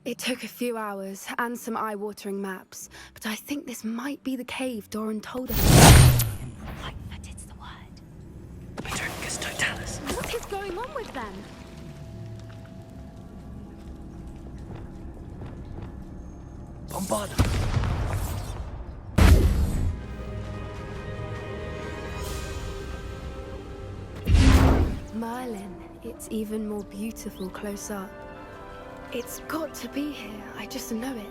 It took a few hours and some eye-watering maps, but I think this might be the cave Doran told us. Like that it's the word. What is going on with them? Bombarda! Merlin, it's even more beautiful close up. It's got to be here, I just know it.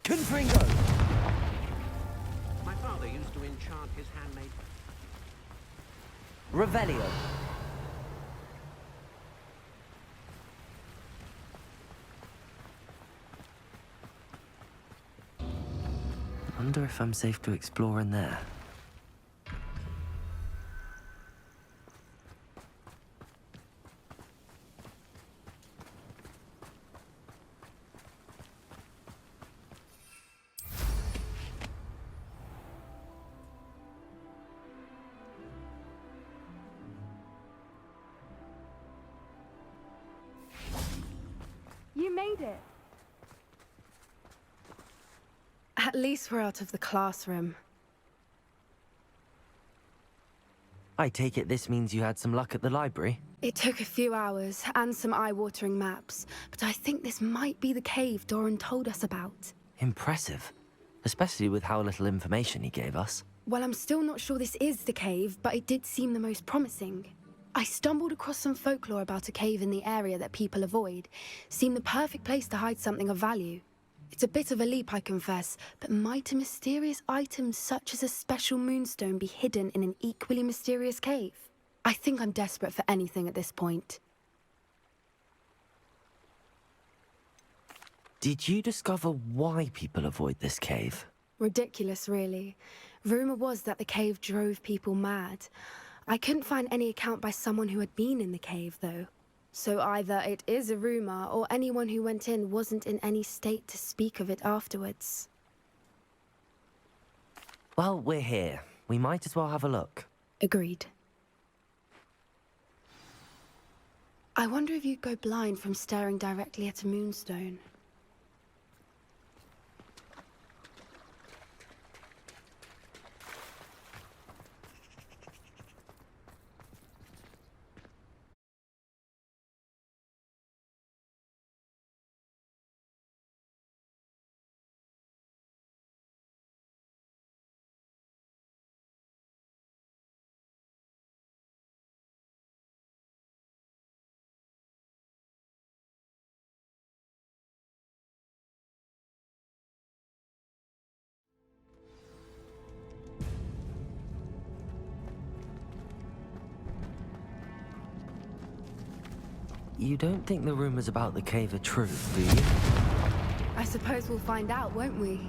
Confringo! My father used to enchant his handmaid. Revelio. Wonder if I'm safe to explore in there. You made it. At least we're out of the classroom. I take it this means you had some luck at the library? It took a few hours and some eye-watering maps, but I think this might be the cave Doran told us about. Impressive. Especially with how little information he gave us. Well, I'm still not sure this is the cave, but it did seem the most promising. I stumbled across some folklore about a cave in the area that people avoid. Seemed the perfect place to hide something of value. It's a bit of a leap, I confess, but might a mysterious item such as a special moonstone be hidden in an equally mysterious cave? I think I'm desperate for anything at this point. Did you discover why people avoid this cave? Ridiculous, really. Rumor was that the cave drove people mad. I couldn't find any account by someone who had been in the cave, though. So either it is a rumor, or anyone who went in wasn't in any state to speak of it afterwards. Well, we're here. We might as well have a look. Agreed. I wonder if you'd go blind from staring directly at a moonstone. You don't think the rumors about the cave are true, do you? I suppose we'll find out, won't we?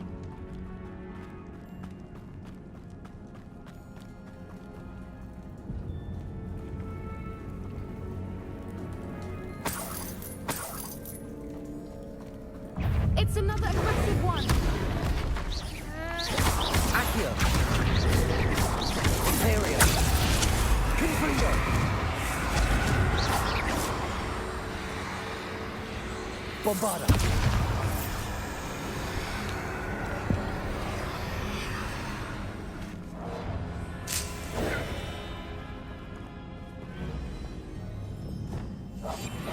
It's another aggressive one! Accio! Imperio! Confringo! Bombarda!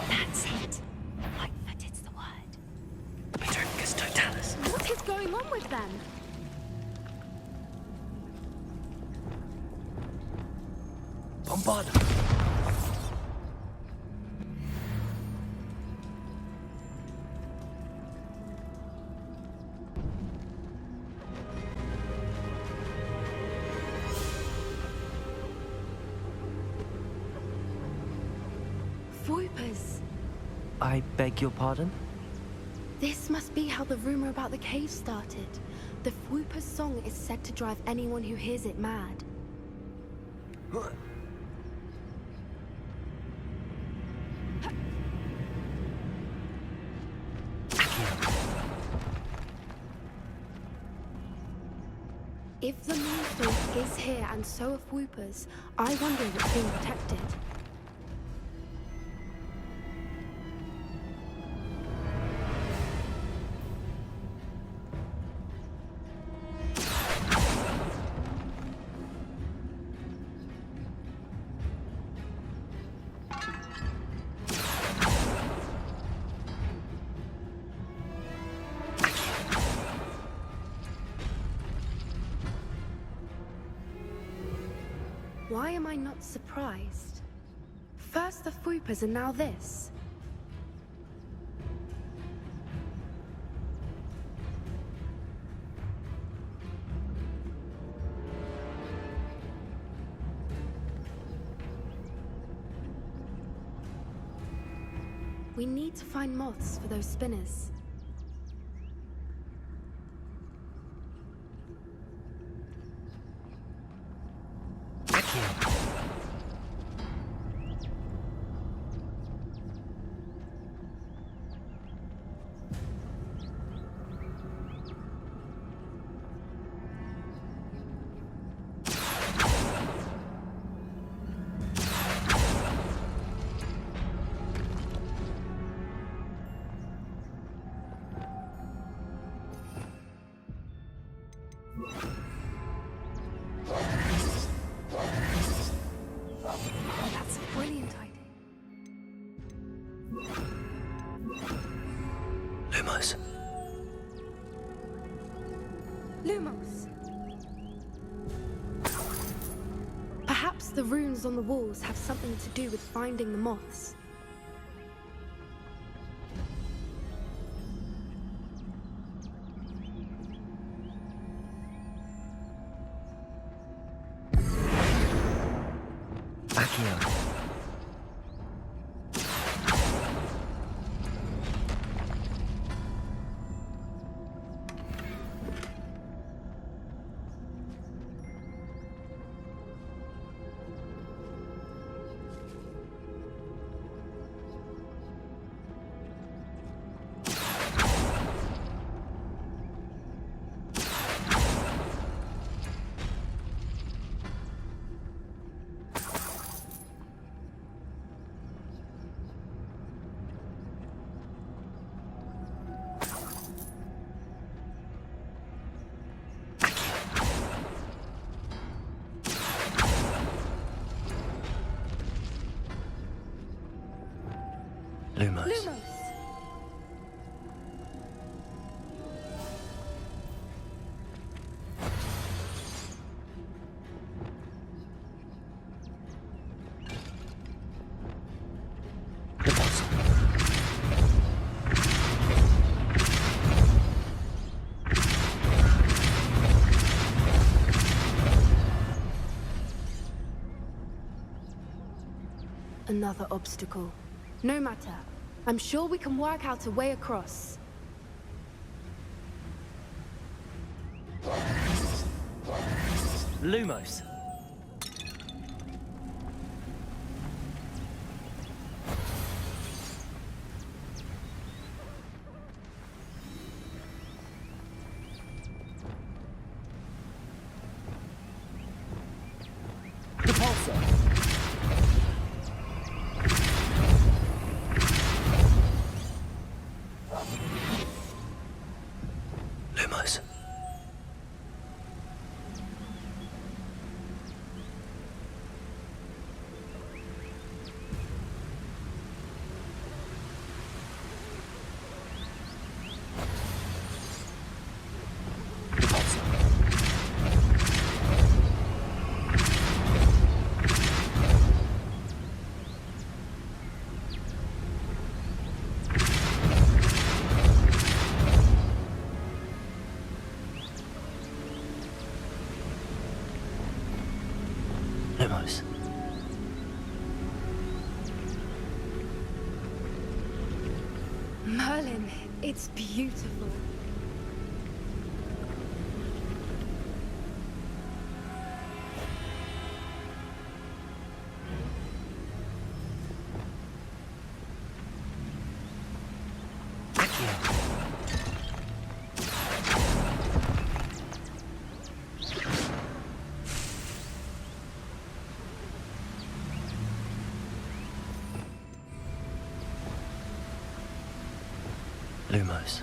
That's it. Like that it's the word. What is going on with them? Bombarda! I beg your pardon? This must be how the rumor about the cave started. The Whooper's song is said to drive anyone who hears it mad. If the moonstone is here and so are Whoopers, I wonder if it's being protected. Why am I not surprised? First the Whoopers and now this. We need to find moths for those spinners. That's a brilliant idea. Lumos. Lumos! Perhaps the runes on the walls have something to do with finding the moths. Lumos. Lumos! Another obstacle. No matter. I'm sure we can work out a way across. Lumos. Lumos. Lumos. Merlin, it's beautiful. Lumos.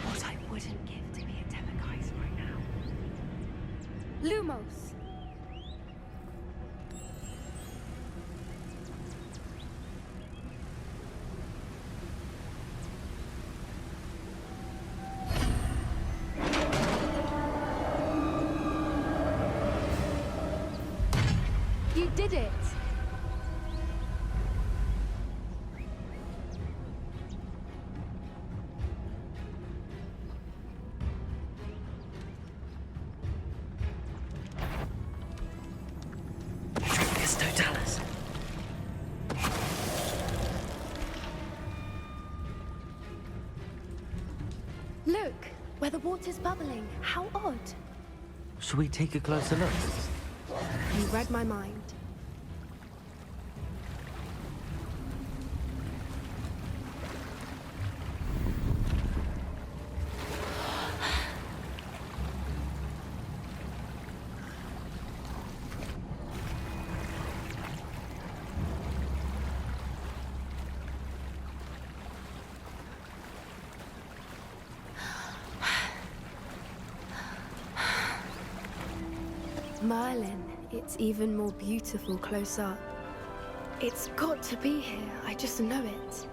What I wouldn't give to be a Demogorgon right now. Lumos! You did it! Totalis. Look, where the water's bubbling. How odd. Should we take a closer look? You read my mind. Merlin, it's even more beautiful close up. It's got to be here, I just know it.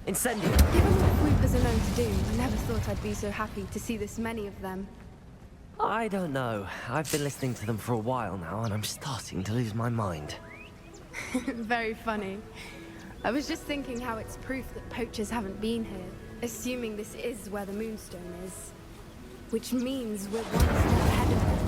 Incendio! Given what Weepers are known to do, I never thought I'd be so happy to see this many of them. I don't know. I've been listening to them for a while now, and I'm starting to lose my mind. Very funny. I was just thinking how it's proof that poachers haven't been here, assuming this is where the moonstone is. Which means we're one step ahead of them.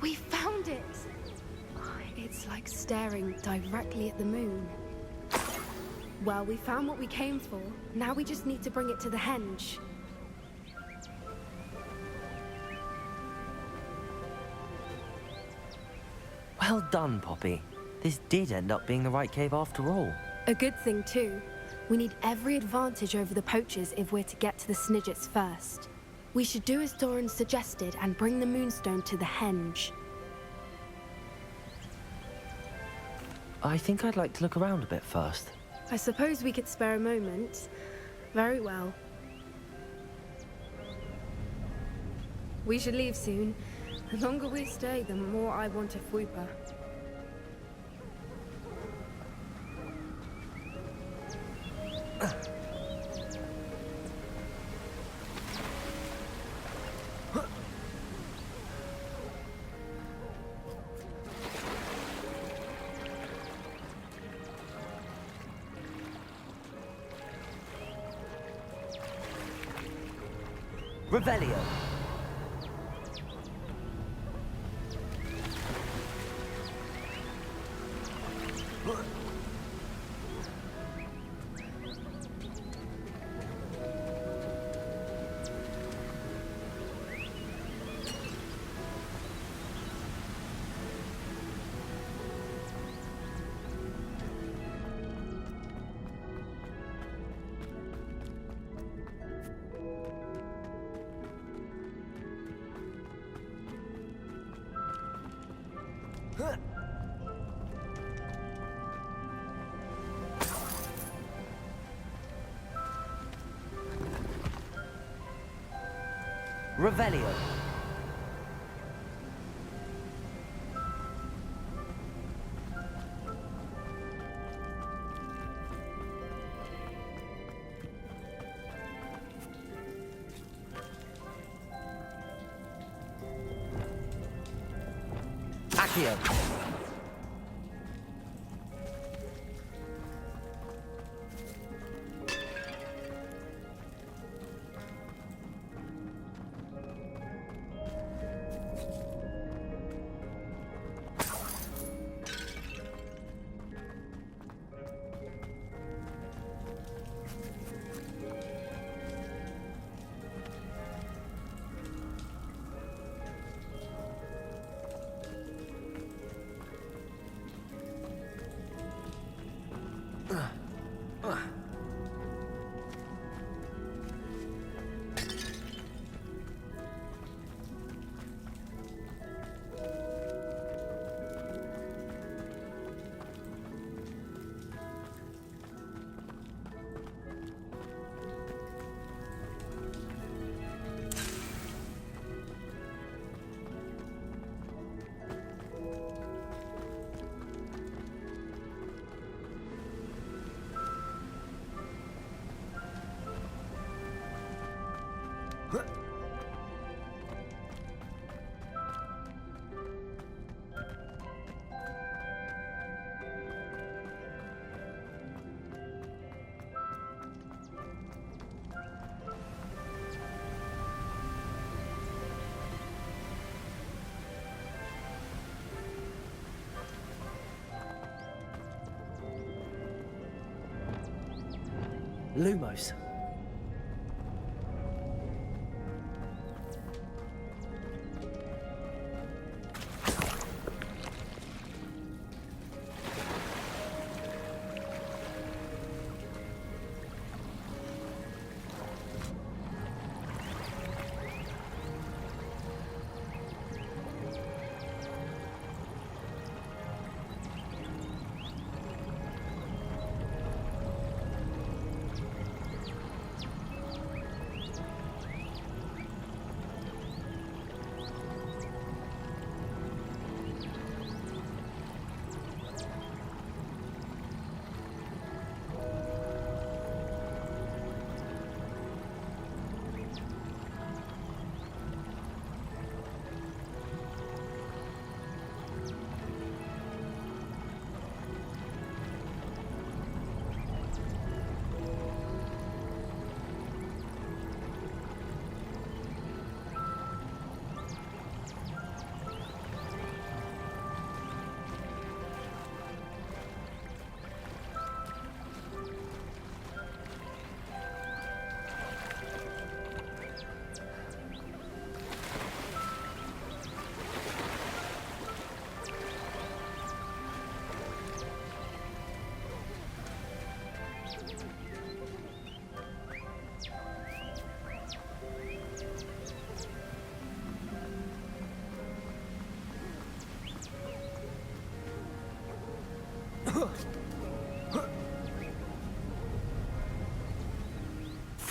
We found it! It's like staring directly at the moon. Well, we found what we came for. Now we just need to bring it to the henge. Well done, Poppy. This did end up being the right cave after all. A good thing, too. We need every advantage over the poachers if we're to get to the Snidgets first. We should do as Doran suggested and bring the moonstone to the henge. I think I'd like to look around a bit first. I suppose we could spare a moment. Very well. We should leave soon. The longer we stay, the more I want a Fwooper. Revelio! Revelio. Accio. Lumos.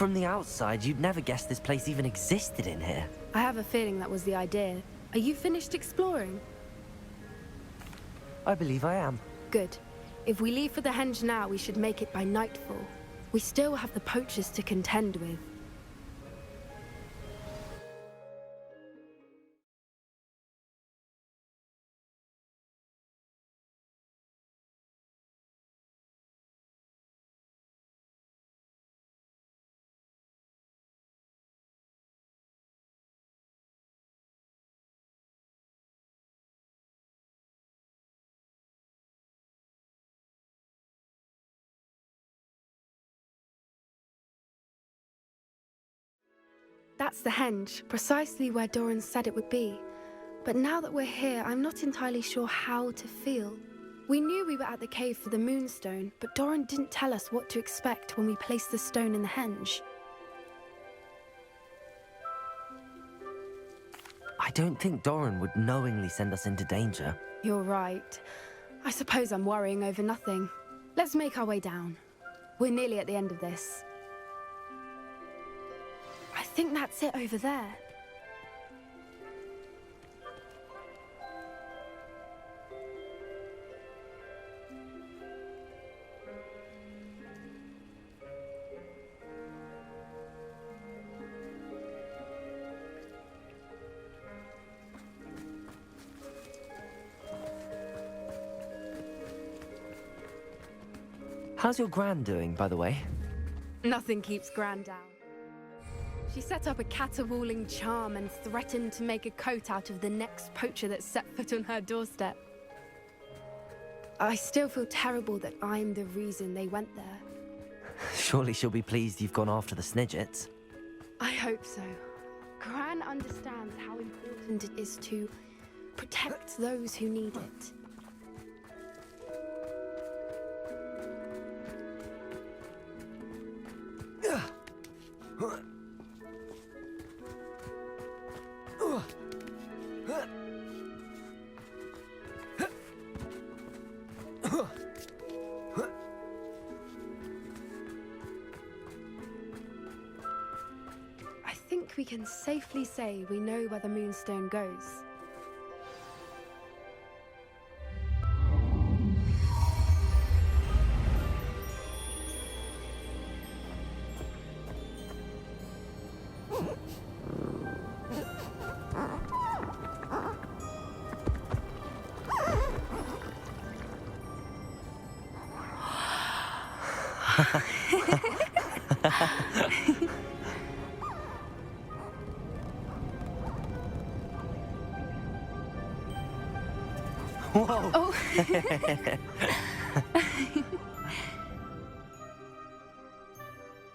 From the outside, you'd never guess this place even existed in here. I have a feeling that was the idea. Are you finished exploring? I believe I am. Good. If we leave for the henge now, we should make it by nightfall. We still have the poachers to contend with. That's the henge, precisely where Doran said it would be. But now that we're here, I'm not entirely sure how to feel. We knew we were at the cave for the moonstone, but Doran didn't tell us what to expect when we placed the stone in the henge. I don't think Doran would knowingly send us into danger. You're right. I suppose I'm worrying over nothing. Let's make our way down. We're nearly at the end of this. I think that's it over there. How's your gran doing, by the way? Nothing keeps Gran down. She set up a caterwauling charm and threatened to make a coat out of the next poacher that set foot on her doorstep. I still feel terrible that I'm the reason they went there. Surely she'll be pleased you've gone after the Snidgets. I hope so. Gran understands how important it is to protect those who need it. I think we can safely say we know where the moonstone goes. Whoa! Oh.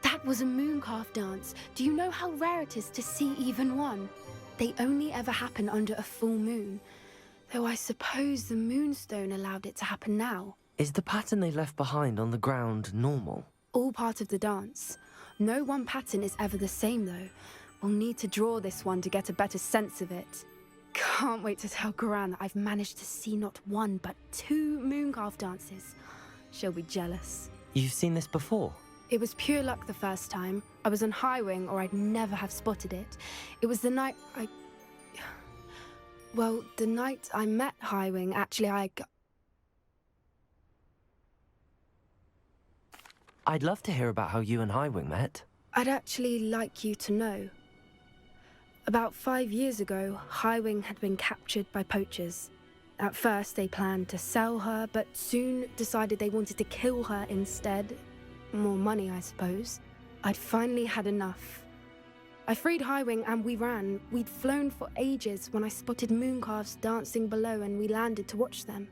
That was a mooncalf dance. Do you know how rare it is to see even one? They only ever happen under a full moon. Though I suppose the moonstone allowed it to happen now. Is the pattern they left behind on the ground normal? All part of the dance. No one pattern is ever the same, though. We'll need to draw this one to get a better sense of it. Can't wait to tell Gran that I've managed to see not one, but 2 mooncalf dances. She'll be jealous. You've seen this before? It was pure luck the first time. I was on Highwing, or I'd never have spotted it. It was the night Well, the night I met Highwing, actually, I'd love to hear about how you and Highwing met. I'd actually like you to know. About 5 years ago, Highwing had been captured by poachers. At first, they planned to sell her, but soon decided they wanted to kill her instead. More money, I suppose. I'd finally had enough. I freed Highwing and we ran. We'd flown for ages when I spotted mooncalves dancing below and we landed to watch them.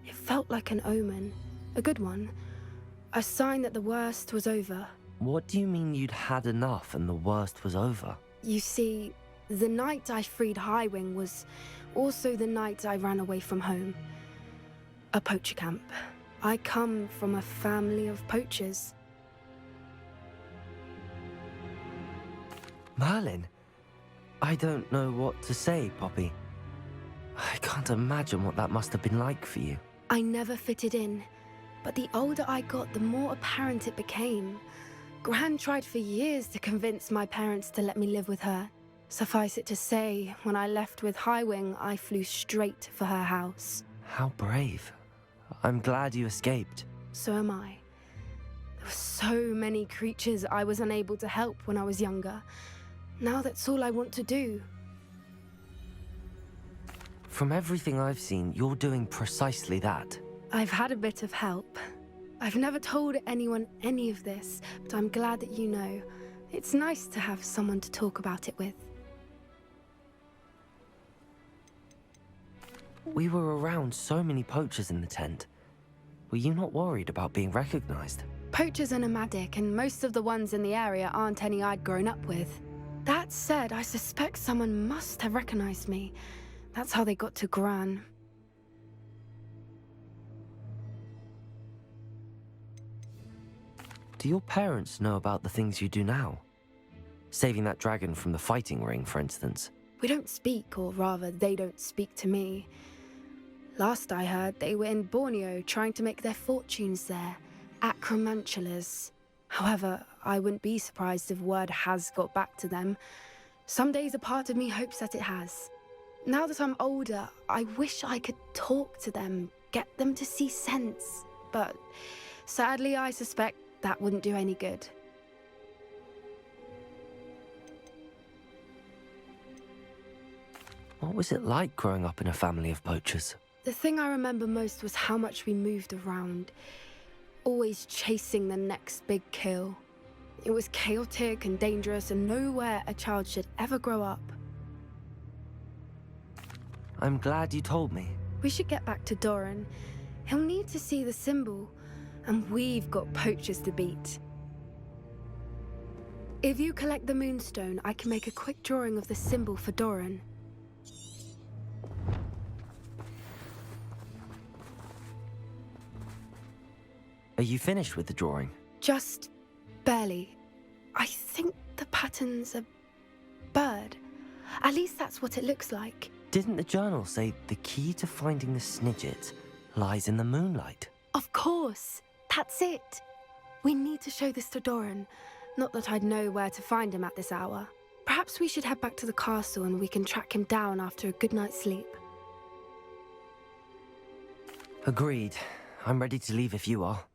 It felt like an omen. A good one. A sign that the worst was over. What do you mean you'd had enough and the worst was over? You see, the night I freed Highwing was also the night I ran away from home. A poacher camp. I come from a family of poachers. Merlin? I don't know what to say, Poppy. I can't imagine what that must have been like for you. I never fitted in, but the older I got, the more apparent it became. Gran tried for years to convince my parents to let me live with her. Suffice it to say, when I left with Highwing, I flew straight for her house. How brave. I'm glad you escaped. So am I. There were so many creatures I was unable to help when I was younger. Now that's all I want to do. From everything I've seen, you're doing precisely that. I've had a bit of help. I've never told anyone any of this, but I'm glad that you know. It's nice to have someone to talk about it with. We were around so many poachers in the tent. Were you not worried about being recognized? Poachers are nomadic, and most of the ones in the area aren't any I'd grown up with. That said, I suspect someone must have recognized me. That's how they got to Gran. Do your parents know about the things you do now? Saving that dragon from the fighting ring, for instance. We don't speak, or rather, they don't speak to me. Last I heard, they were in Borneo trying to make their fortunes there, acromantulas. However, I wouldn't be surprised if word has got back to them. Some days a part of me hopes that it has. Now that I'm older, I wish I could talk to them, get them to see sense. But sadly, I suspect that wouldn't do any good. What was it like growing up in a family of poachers? The thing I remember most was how much we moved around, always chasing the next big kill. It was chaotic and dangerous, and nowhere a child should ever grow up. I'm glad you told me. We should get back to Doran. He'll need to see the symbol, and we've got poachers to beat. If you collect the moonstone, I can make a quick drawing of the symbol for Doran. Are you finished with the drawing? Just barely. I think the pattern's a bird. At least that's what it looks like. Didn't the journal say the key to finding the Snidget lies in the moonlight? Of course. That's it. We need to show this to Doran. Not that I'd know where to find him at this hour. Perhaps we should head back to the castle and we can track him down after a good night's sleep. Agreed. I'm ready to leave if you are.